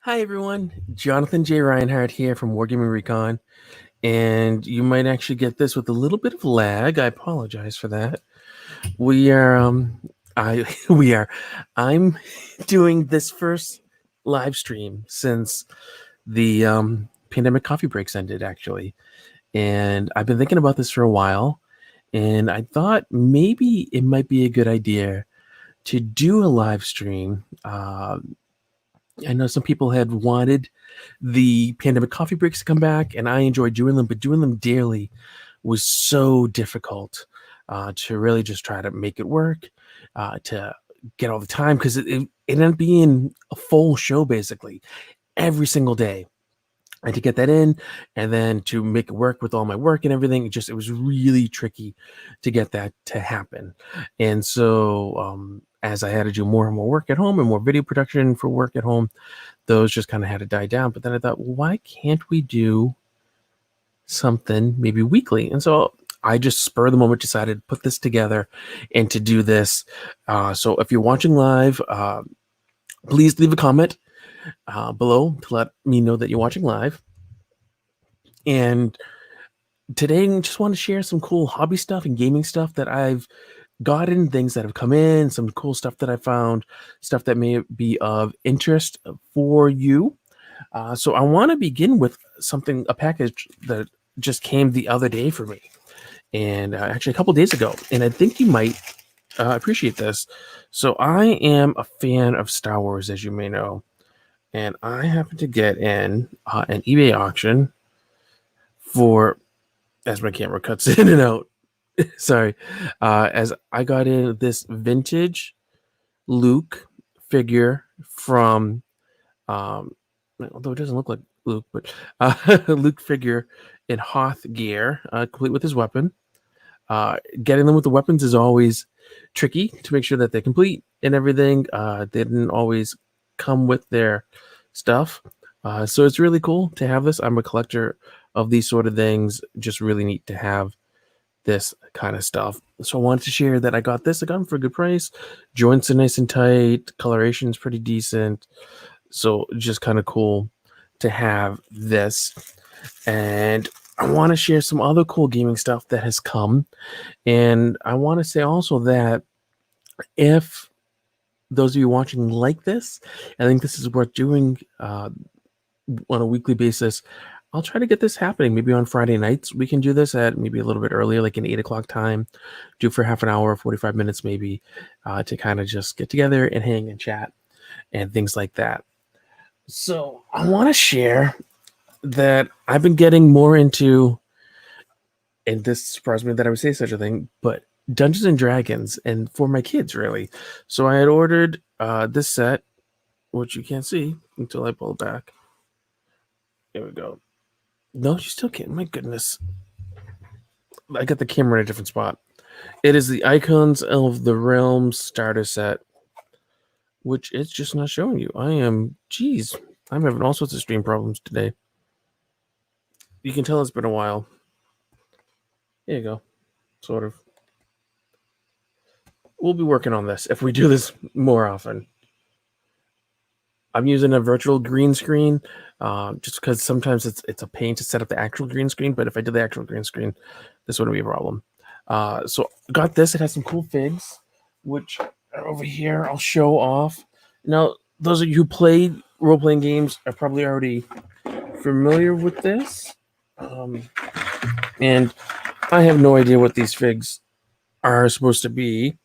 Hi everyone, Jonathan J. Reinhardt here from Wargaming Recon, and you might actually get this with a little bit of lag. I apologize for that. We are, I we are, I'm doing this first live stream since the pandemic coffee breaks ended, actually, and I've been thinking about this for a while, and I thought maybe it might be a good idea to do a live stream. I know some people had wanted the pandemic coffee breaks to come back, and I enjoyed doing them, but doing them daily was so difficult to really just try to make it work, to get all the time, because it ended up being a full show basically every single day. And to get that in, and then to make it work with all my work and everything, it was really tricky to get that to happen. And so, as I had to do more and more work at home and more video production for work at home, those just kind of had to die down. But then I thought, well, why can't we do something maybe weekly? And so I just spur of the moment decided to put this together and to do this. So if you're watching live, please leave a comment below to let me know that you're watching live. And today I just want to share some cool hobby stuff and gaming stuff that I've gotten, things that have come in, some cool stuff that I found, stuff that may be of interest for you. So I want to begin with a package that just came the other day for me, and actually a couple days ago, and I think you might appreciate this. So I am a fan of Star Wars, as you may know, and I happened to get in an eBay auction for, as my camera cuts in and out, sorry, as I got in this vintage Luke figure from, although it doesn't look like Luke, but Luke figure in Hoth gear, complete with his weapon. Getting them with the weapons is always tricky to make sure that they're complete and everything. They didn't always come with their stuff. So it's really cool to have this. I'm a collector of these sort of things. Just really neat to have this kind of stuff. So I wanted to share that I got this. I got them for a good price. Joints are nice and tight. Coloration is pretty decent. So just kind of cool to have this. And I want to share some other cool gaming stuff that has come. And I want to say also that if those of you watching like this, I think this is worth doing on a weekly basis. I'll try to get this happening maybe on Friday nights. We can do this at maybe a little bit earlier, like an 8 o'clock time. Do for half an hour, 45 minutes maybe, to kind of just get together and hang and chat and things like that. So I want to share that I've been getting more into, and this surprised me that I would say such a thing, but Dungeons and Dragons, and for my kids, really. So I had ordered this set, which you can't see until I pull it back. There we go. No, you still can't. My goodness. I got the camera in a different spot. It is the Icons of the Realms starter set, which it's just not showing you. I'm having all sorts of stream problems today. You can tell it's been a while. There you go. Sort of. We'll be working on this if we do this more often. I'm using a virtual green screen just because sometimes it's a pain to set up the actual green screen. But if I did the actual green screen, this wouldn't be a problem. So got this. It has some cool figs, which are over here. I'll show off. Now, those of you who play role-playing games are probably already familiar with this. And I have no idea what these figs are supposed to be.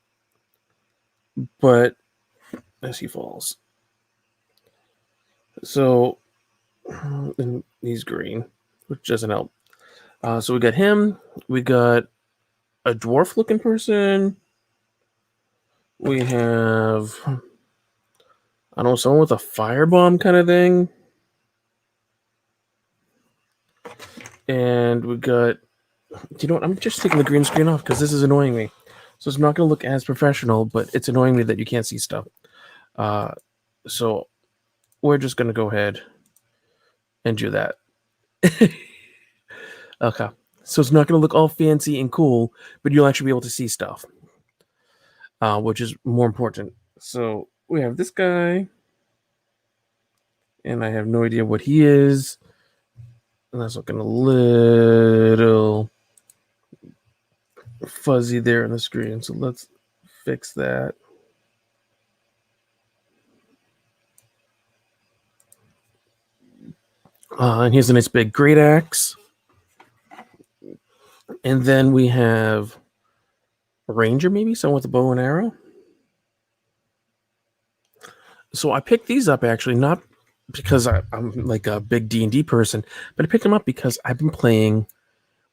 But as he falls. So, and he's green, which doesn't help. So we got him. We got a dwarf-looking person. We have, I don't know, someone with a firebomb kind of thing. And we got, you know what? I'm just taking the green screen off because this is annoying me. So it's not going to look as professional, but it's annoying me that you can't see stuff. So we're just going to go ahead and do that. Okay. So it's not going to look all fancy and cool, but you'll actually be able to see stuff, which is more important. So we have this guy. and I have no idea what he is. And that's looking a little fuzzy there on the screen. So let's fix that. And here's a nice big great axe. And then we have a ranger, maybe someone with a bow and arrow. So I picked these up actually not because I'm like a big D&D person, but I picked them up because I've been playing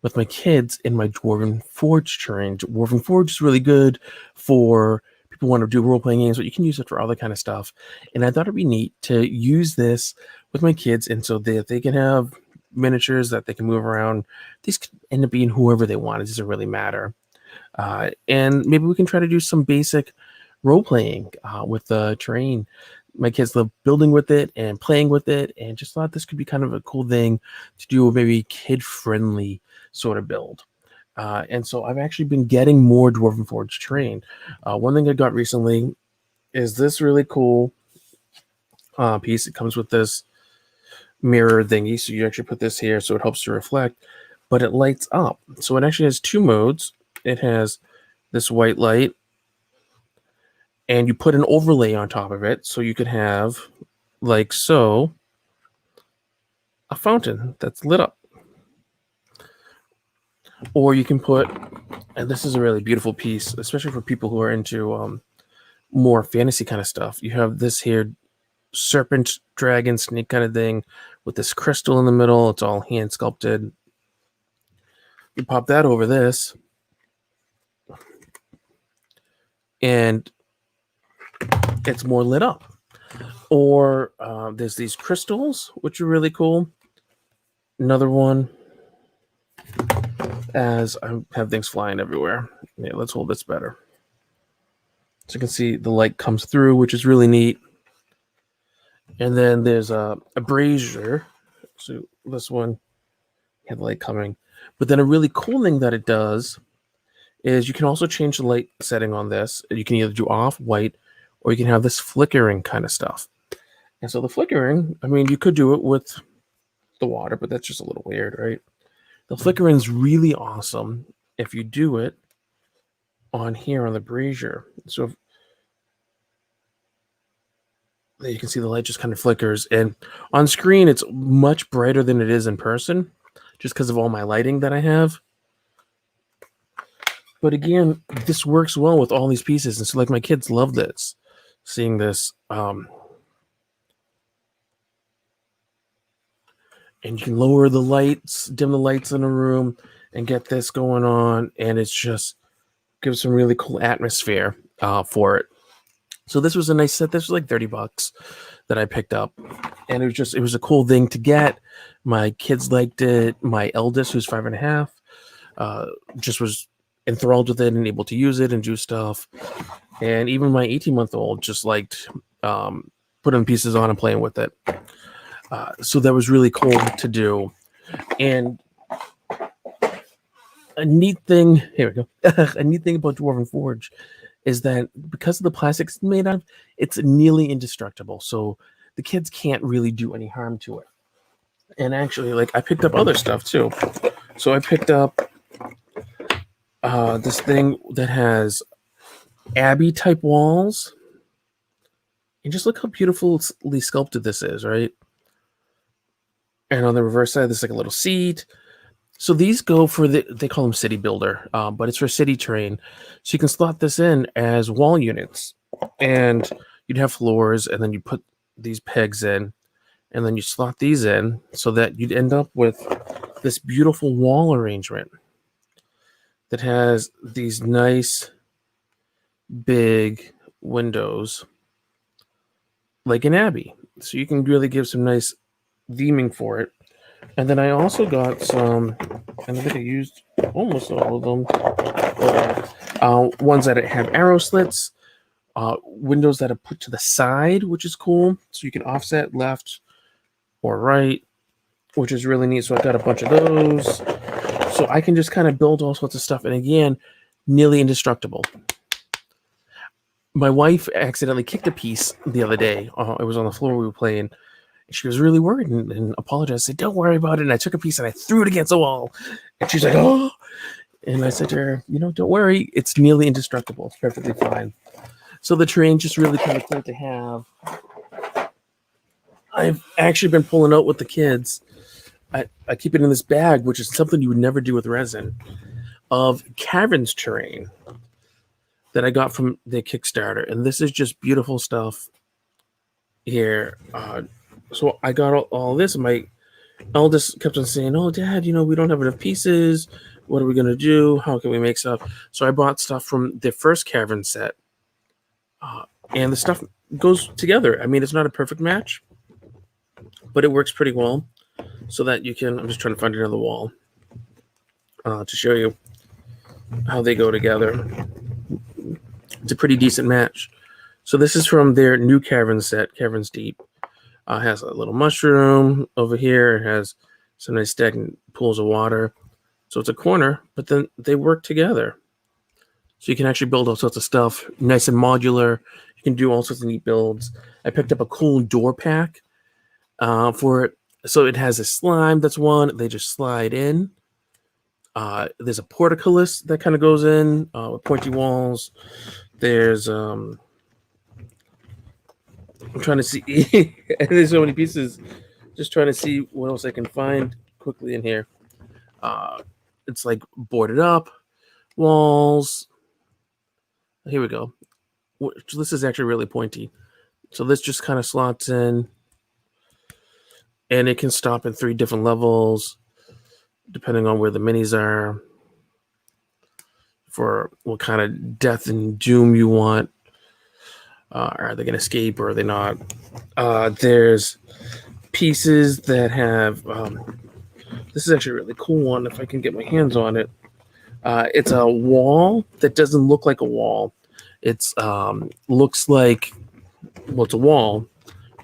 with my kids in my Dwarven Forge terrain. Dwarven Forge is really good for people who want to do role-playing games, but you can use it for other kind of stuff. And I thought it'd be neat to use this with my kids, and so that they can have miniatures that they can move around. These could end up being whoever they want. It doesn't really matter. And maybe we can try to do some basic role-playing with the terrain. My kids love building with it and playing with it, and just thought this could be kind of a cool thing to do, maybe kid-friendly sort of build. And so I've actually been getting more Dwarven Forge terrain. One thing I got recently is this really cool piece. It comes with this mirror thingy, so you actually put this here so it helps to reflect, but it lights up. So it actually has two modes. It has this white light, and you put an overlay on top of it, so you could have, like so, a fountain that's lit up. Or you can put, and this is a really beautiful piece, especially for people who are into more fantasy kind of stuff. You have this here serpent, dragon, snake kind of thing with this crystal in the middle. It's all hand sculpted. You pop that over this, and it's more lit up. Or there's these crystals, which are really cool. Another one, as I have things flying everywhere. Yeah, let's hold this better. So you can see the light comes through, which is really neat. And then there's a brazier. So this one had light coming. But then a really cool thing that it does is you can also change the light setting on this. You can either do off, white, or you can have this flickering kind of stuff. And so the flickering, I mean, you could do it with the water, but that's just a little weird, right? The flickering is really awesome if you do it on here on the brazier. So if, there you can see the light just kind of flickers, and on screen it's much brighter than it is in person, just because of all my lighting that I have. But again, this works well with all these pieces, and so like my kids love this, seeing this. And you can lower the lights, dim the lights in a room, and get this going on, and it's just gives some really cool atmosphere for it. So this was a nice set. This was like $30 that I picked up, and it was a cool thing to get. My kids liked it. My eldest, who's 5.5, just was enthralled with it and able to use it and do stuff. And even my 18-month-old just liked putting pieces on and playing with it. So that was really cool to do. And a neat thing, here we go. A neat thing about Dwarven Forge is that because of the plastic it's made out of, it's nearly indestructible. So the kids can't really do any harm to it. And actually, like, I picked up other stuff too. So I picked up this thing that has abbey type walls. And just look how beautifully sculpted this is, right? And on the reverse side, there's like a little seat. So these go for they call them city builder, but it's for city terrain. So you can slot this in as wall units, and you'd have floors, and then you put these pegs in, and then you slot these in so that you'd end up with this beautiful wall arrangement that has these nice big windows like an abbey. So you can really give some nice theming for it. And then I also got some, and I think I used almost all of them. Ones that have arrow slits, windows that are put to the side, which is cool. So you can offset left or right, which is really neat. So I've got a bunch of those. So I can just kind of build all sorts of stuff. And again, nearly indestructible. My wife accidentally kicked a piece the other day. It was on the floor we were playing. And she was really worried and apologized. I said, don't worry about it. And I took a piece and I threw it against the wall. And she's like, oh. And I said to her, don't worry. It's nearly indestructible. It's perfectly fine. So the terrain just really kind of cool to have. I've actually been pulling out with the kids. I keep it in this bag, which is something you would never do with resin, of Caverns terrain that I got from the Kickstarter. And this is just beautiful stuff here. So I got all this, and my eldest kept on saying, oh, Dad, we don't have enough pieces. What are we going to do? How can we make stuff? So I bought stuff from the first Cavern set. And the stuff goes together. I mean, it's not a perfect match, but it works pretty well. So that you can, I'm just trying to find another wall to show you how they go together. It's a pretty decent match. So this is from their new Cavern set, Caverns Deep. Has a little mushroom over here. It has some nice stagnant pools of water. So it's a corner, but then they work together. So you can actually build all sorts of stuff, nice and modular. You can do all sorts of neat builds. I picked up a cool door pack for it. So it has a slime, that's one. They just slide in. There's a portcullis that kind of goes in with pointy walls. There's I'm trying to see. There's so many pieces. Just trying to see what else I can find quickly in here. It's like boarded up walls. Here we go. This is actually really pointy. So this just kind of slots in. And it can stop in 3 different levels, depending on where the minis are, for what kind of death and doom you want. Are they going to escape or are they not? There's pieces that have... this is actually a really cool one, if I can get my hands on it. It's a wall that doesn't look like a wall. It's looks like... Well, it's a wall.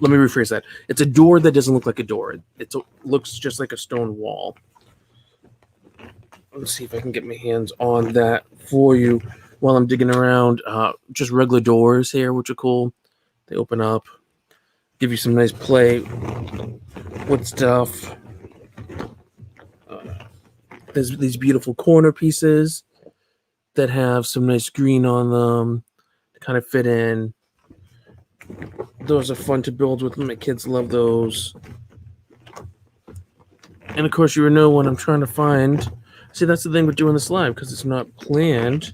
Let me rephrase that. It's a door that doesn't look like a door. It looks just like a stone wall. Let's see if I can get my hands on that for you while I'm digging around. Just regular doors here, which are cool. They open up, give you some nice play with stuff. There's these beautiful corner pieces that have some nice green on them to kind of fit in. Those are fun to build with. My kids love those. And of course, you know when I'm trying to find... See, that's the thing with doing this live, because it's not planned.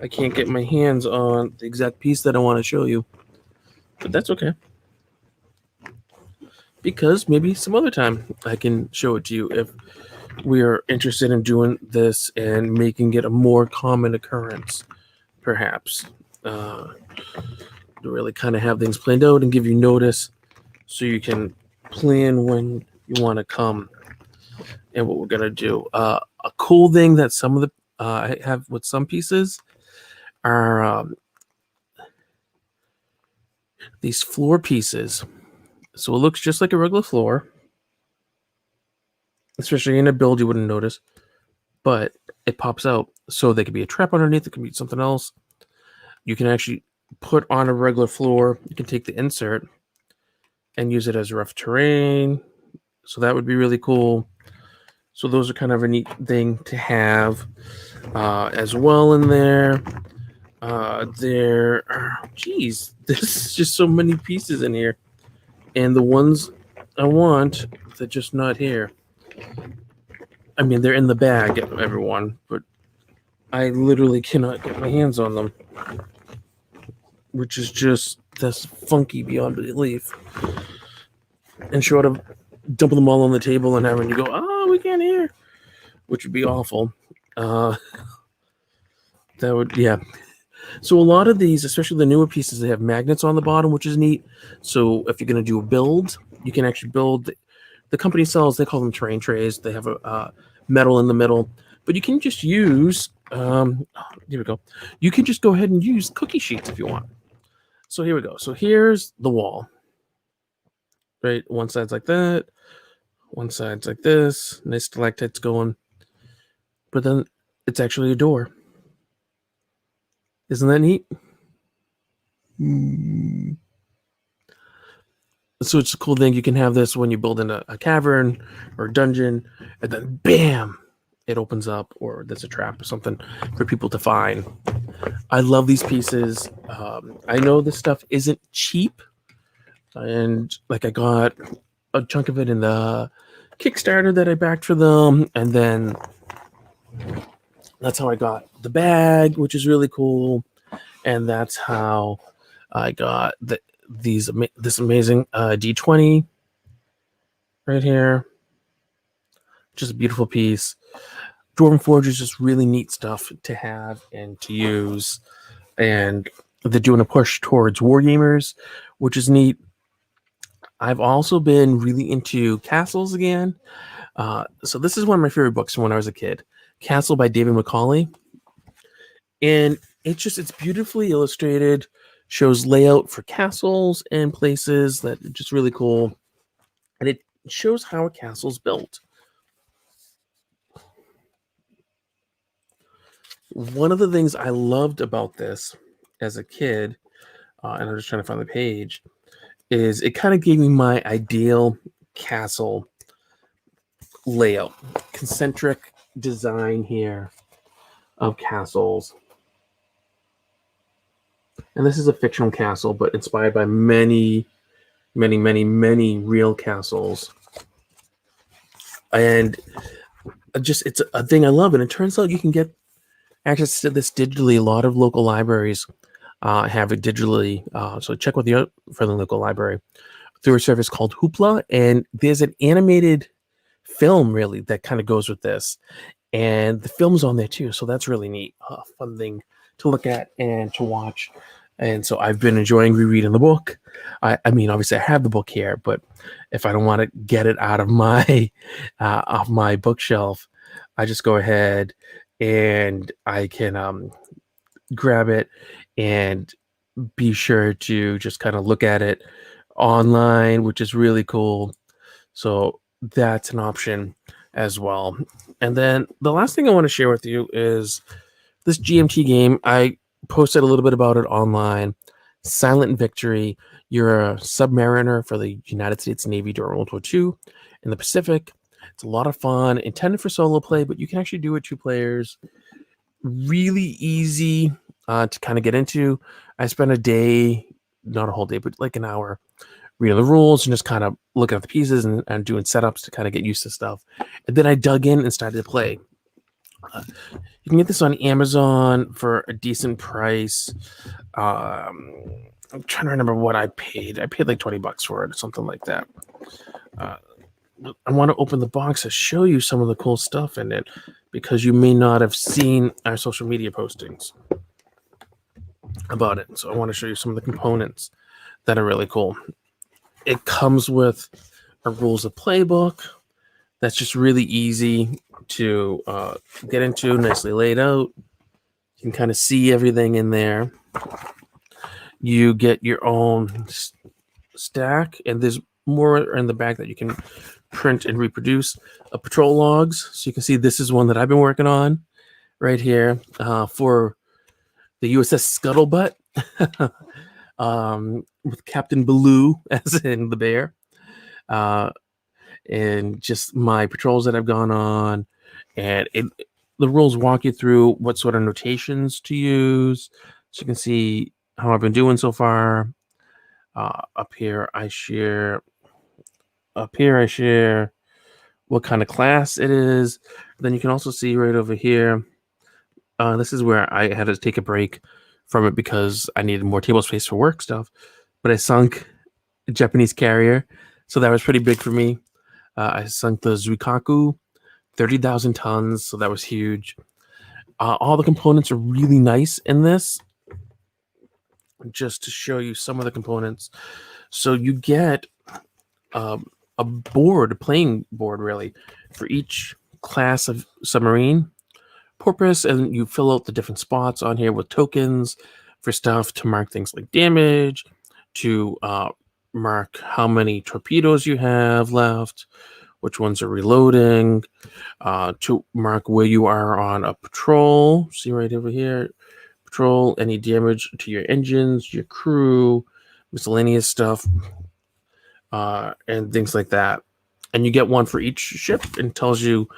I can't get my hands on the exact piece that I want to show you. But that's okay. Because maybe some other time I can show it to you if we are interested in doing this and making it a more common occurrence, perhaps. To really kind of have things planned out and give you notice so you can plan when you want to come and what we're going to do. A cool thing that some of the I have with some pieces are these floor pieces. So it looks just like a regular floor, especially in a build you wouldn't notice, but it pops out. So there could be a trap underneath, it can be something else. You can actually put on a regular floor. You can take the insert and use it as rough terrain. So that would be really cool. So those are kind of a neat thing to have as well in there. Geez, there's just so many pieces in here. And the ones I want, they're just not here. I mean, they're in the bag, everyone, but I literally cannot get my hands on them. Which is just, that's funky beyond belief. And short of dumping them all on the table and having you go, oh, we can't hear, which would be awful. That would, yeah. So a lot of these, especially the newer pieces, they have magnets on the bottom, which is neat. So if you're going to do a build, you can actually build. The company sells, they call them terrain trays. They have a metal in the middle, but you can just use, here we go. You can just go ahead and use cookie sheets if you want. So here we go. So here's the wall, right? One side's like that. One side's like this. Nice stalactites going. But then it's actually a door. Isn't that neat? So it's a cool thing. You can have this when you build in a cavern or a dungeon, and then bam, it opens up, or there's a trap or something for people to find. I love these pieces. I know this stuff isn't cheap, and like I got a chunk of it in the Kickstarter that I backed for them, and then that's how I got the bag, which is really cool, and that's how I got this amazing D20 right here. Just a beautiful piece. Dwarven Forge is just really neat stuff to have and to use, and they're doing a push towards wargamers, which is neat. I've also been really into castles again. So this is one of my favorite books from when I was a kid, Castle by David Mccauley, and it's beautifully illustrated, shows layout for castles and places that are just really cool, and it shows how a castle is built. One of the things I loved about this as a kid, and I'm just trying to find the page, is it kind of gave me my ideal castle layout, concentric design here of castles. And this is a fictional castle, but inspired by many, many, many, many real castles. And it's a thing I love. And it turns out you can get access to this digitally. A lot of local libraries have it digitally. So check with your friendly local library through a service called Hoopla. And there's an animated film, really, that kind of goes with this. And the film's on there, too. So that's really neat. Fun thing to look at and to watch. And so I've been enjoying rereading the book. I mean, obviously, I have the book here, but if I don't want to get it out of my off my bookshelf, I just go ahead and I can grab it and be sure to just kind of look at it online, which is really cool. So that's an option as well. And then the last thing I want to share with you is this GMT game. I posted a little bit about it online. Silent Victory. You're a submariner for the United States Navy during World War II in the Pacific. It's a lot of fun, intended for solo play, but you can actually do it 2 players. Really easy to kind of get into. I spent a day, not a whole day, but like an hour, reading the rules and just kind of looking at the pieces and doing setups to kind of get used to stuff. And then I dug in and started to play. You can get this on Amazon for a decent price. I'm trying to remember what I paid. I paid like $20 for it or something like that. I want to open the box to show you some of the cool stuff in it because you may not have seen our social media postings about it. So I want to show you some of the components that are really cool. It comes with a rules of playbook that's just really easy to get into, nicely laid out. You can kind of see everything in there. You get your own stack, and there's more in the back that you can print and reproduce. Patrol logs. So you can see this is one that I've been working on right here for the USS Scuttlebutt with Captain Baloo, as in the bear. And just my patrols that I've gone on, and the rules walk you through what sort of notations to use, so you can see how I've been doing so far. Up here I share what kind of class it is. Then you can also see right over here, this is where I had to take a break from it because I needed more table space for work stuff, but I sunk a Japanese carrier, so that was pretty big for me. I sunk the Zuikaku, 30,000 tons, so that was huge. All the components are really nice in this. Just to show you some of the components. So you get a playing board, really, for each class of submarine purpose, and you fill out the different spots on here with tokens for stuff to mark things like damage, to mark how many torpedoes you have left, which ones are reloading, to mark where you are on a patrol. See right over here, patrol, any damage to your engines, your crew, miscellaneous stuff. and things like that. And you get one for each ship, and tells you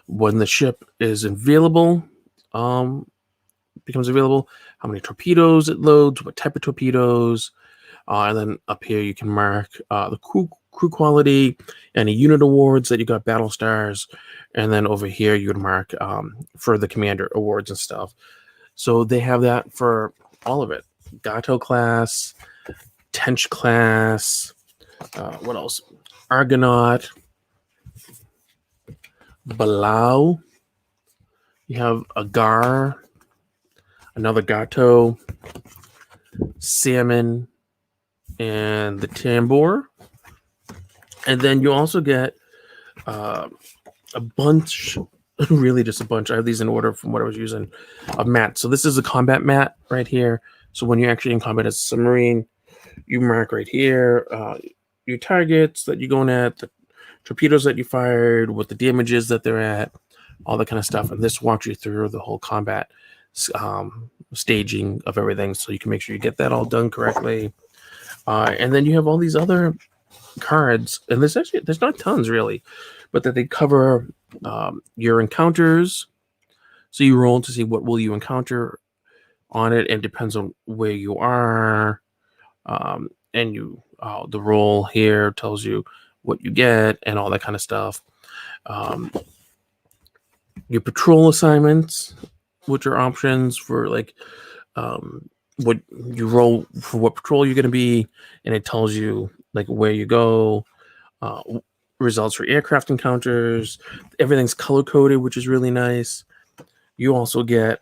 when the ship is available, becomes available, how many torpedoes it loads, what type of torpedoes, and then up here you can mark the crew quality, any unit awards that you got, battle stars, and then over here you would mark for the commander awards and stuff. So they have that for all of it. Gato class, Tench class, what else? Argonaut, Balau. You have Agar, another Gato, Salmon, and the Tambor. And then you also get a bunch, really just a bunch. I have these in order from what I was using, of mats. So this is a combat mat right here. So when you're actually in combat as a submarine, you mark right here your targets that you're going at, the torpedoes that you fired, what the damage is that they're at, all that kind of stuff. And this walks you through the whole combat staging of everything, so you can make sure you get that all done correctly. And then you have all these other cards, and there's not tons really, but that they cover your encounters. So you roll to see what will you encounter on it, and depends on where you are. And you the roll here tells you what you get and all that kind of stuff. Your patrol assignments, which are options for like what you roll for, what patrol you're going to be, and it tells you like where you go. Results for aircraft encounters. Everything's color coded, which is really nice. You also get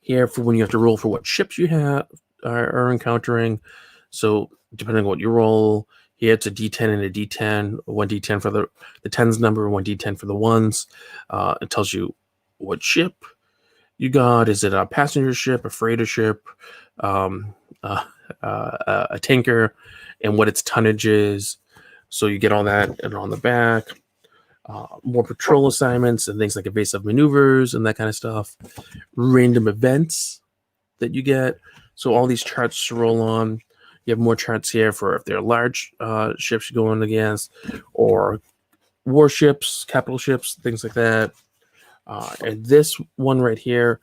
here for when you have to roll for what ships you have are encountering. So depending on what you roll, here it's a D10 and a D10, one D10 for the 10's number, one D10 for the ones. It tells you what ship you got. Is it a passenger ship, a freighter ship, a tanker, and what its tonnage is. So you get all that and on the back. More patrol assignments and things like evasive maneuvers and that kind of stuff. Random events that you get. So all these charts to roll on. You have more charts here for if they're large ships you're going against, or warships, capital ships, things like that. And this one right here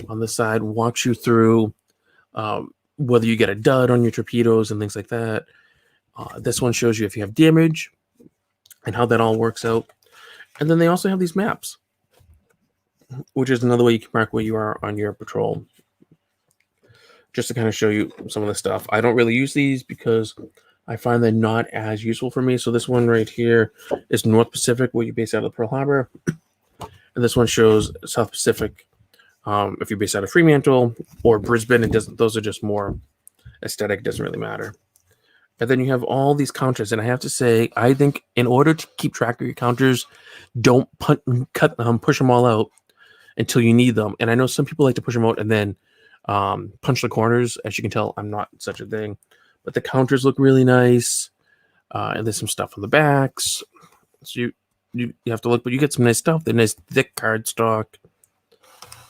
on the side walks you through whether you get a dud on your torpedoes and things like that. This one shows you if you have damage and how that all works out. And then they also have these maps, which is another way you can mark where you are on your patrol, just to kind of show you some of the stuff. I don't really use these because I find they're not as useful for me. So this one right here is North Pacific, where you base out of Pearl Harbor. And this one shows South Pacific, if you're based out of Fremantle or Brisbane. It doesn't; those are just more aesthetic. It doesn't really matter. And then you have all these counters. And I have to say, I think in order to keep track of your counters, don't push them all out until you need them. And I know some people like to push them out and then punch the corners. As you can tell, I'm not such a thing. But the counters look really nice. And there's some stuff on the backs. So you have to look, but you get some nice stuff. They're nice thick cardstock.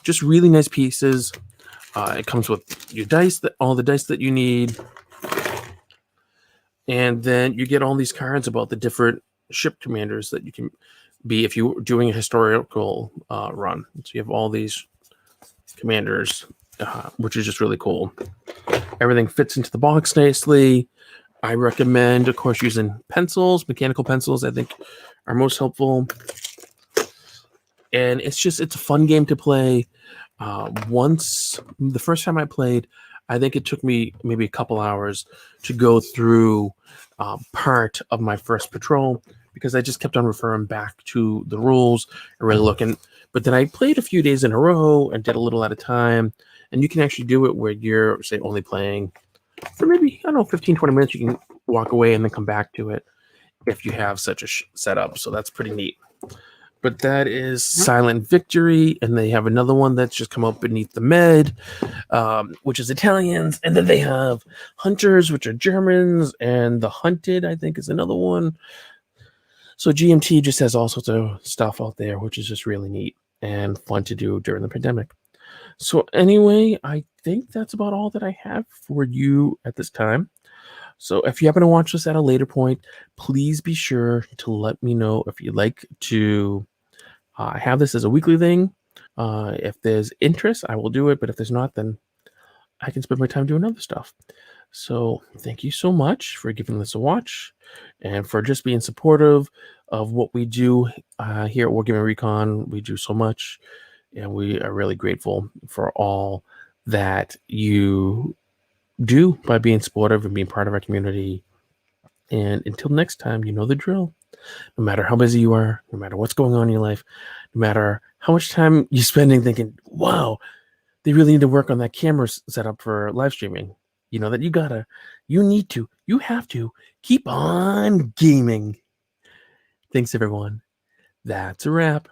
Just really nice pieces. It comes with your dice, all the dice that you need. And then you get all these cards about the different ship commanders that you can be if you're doing a historical run. So you have all these commanders, which is just really cool. Everything fits into the box nicely. I recommend, of course, using pencils. Mechanical pencils, I think, are most helpful. And it's a fun game to play. The first time I played, I think it took me maybe a couple hours to go through part of my first patrol, because I just kept on referring back to the rules and really looking. But then I played a few days in a row and did a little at a time. And you can actually do it where you're, say, only playing for maybe, 15, 20 minutes. You can walk away and then come back to it if you have such a setup. So that's pretty neat. But that is Silent Victory, and they have another one that's just come up beneath the med, which is Italians, and then they have Hunters, which are Germans, and The Hunted, I think, is another one. So GMT just has all sorts of stuff out there, which is just really neat and fun to do during the pandemic. So anyway, I think that's about all that I have for you at this time. So if you happen to watch this at a later point, please be sure to let me know if you'd like to have this as a weekly thing. If there's interest, I will do it. But if there's not, then I can spend my time doing other stuff. So thank you so much for giving this a watch and for just being supportive of what we do here at Wargaming Recon. We do so much, and we are really grateful for all that you do by being supportive and being part of our community. And until next time, you know the drill. No matter how busy you are, no matter what's going on in your life, no matter how much time you're spending thinking, wow, they really need to work on that camera setup for live streaming. You know that you have to keep on gaming. Thanks, everyone. That's a wrap.